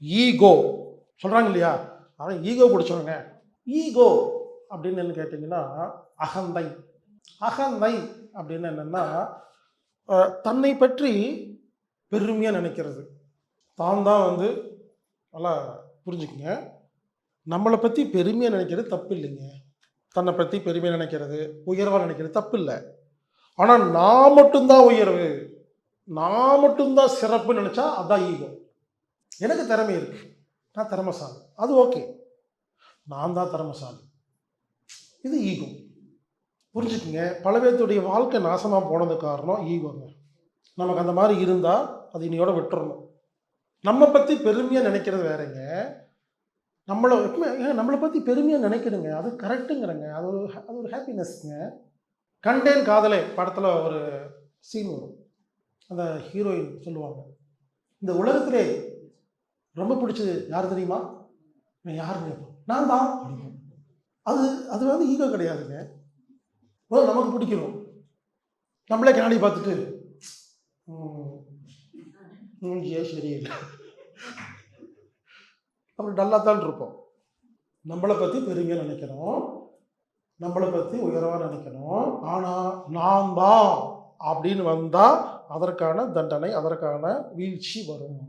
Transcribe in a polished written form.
Ego சொல்கிறாங்க இல்லையா, அதான் ஈகோ பிடிச்சவங்க. ஈகோ அப்படின்னு என்ன கேட்டிங்கன்னா அகந்தை. அகந்தை அப்படின்னு என்னென்னா தன்னை பற்றி பெருமையாக நினைக்கிறது. தான் நல்லா புரிஞ்சுக்குங்க, நம்மளை பற்றி பெருமையாக நினைக்கிறது தப்பு இல்லைங்க. தன்னை பற்றி பெருமையாக நினைக்கிறது, உயர்வாக நினைக்கிறது தப்பு இல்லை. ஆனால் நான் மட்டும்தான் உயர்வு, நான் மட்டும்தான் சிறப்புன்னு நினச்சா அதான் ஈகோ. எனக்கு திறமை இருக்கு, நான் திறமைசாலி, அது ஓகே, நான் தான் திறமைசாலி, இது ஈகோ. புரிஞ்சுக்குங்க, பல பேர்த்துடைய வாழ்க்கை நாசமாக போனது காரணம் ஈகோங்க. நமக்கு அந்த மாதிரி இருந்தால் அது இன்னையோட விட்டுறணும். நம்ம பற்றி பெருமையாக நினைக்கிறது வேறங்க, நம்மளை பற்றி பெருமையாக நினைக்கணுங்க, அது கரெக்டுங்கிறங்க, அது ஒரு ஹாப்பினஸ்ங்க. கண்டேன் காதலே படத்தில் ஒரு சீன் வரும், அந்த ஹீரோயின் சொல்லுவாங்க, இந்த உலகத்திலே ரொம்ப பிடிச்சது யார் தெரியுமா, யாருன்னு கேட்போம், நான் தான். அது ஈகோ கிடையாதுங்க. நமக்கு பிடிக்கணும், நம்மளே கண்ணாடி பார்த்துட்டு ஏன் சரியில்லை அப்படி டல்லாத்தான் இருப்போம். நம்மளை பற்றி பெருமையாக நினைக்கணும், நம்மளை பற்றி உயர்வாக நினைக்கணும். ஆனால் நான் தான் அப்படின்னு வந்தால் அதற்கான தண்டனை, அதற்கான வீழ்ச்சி வரும்.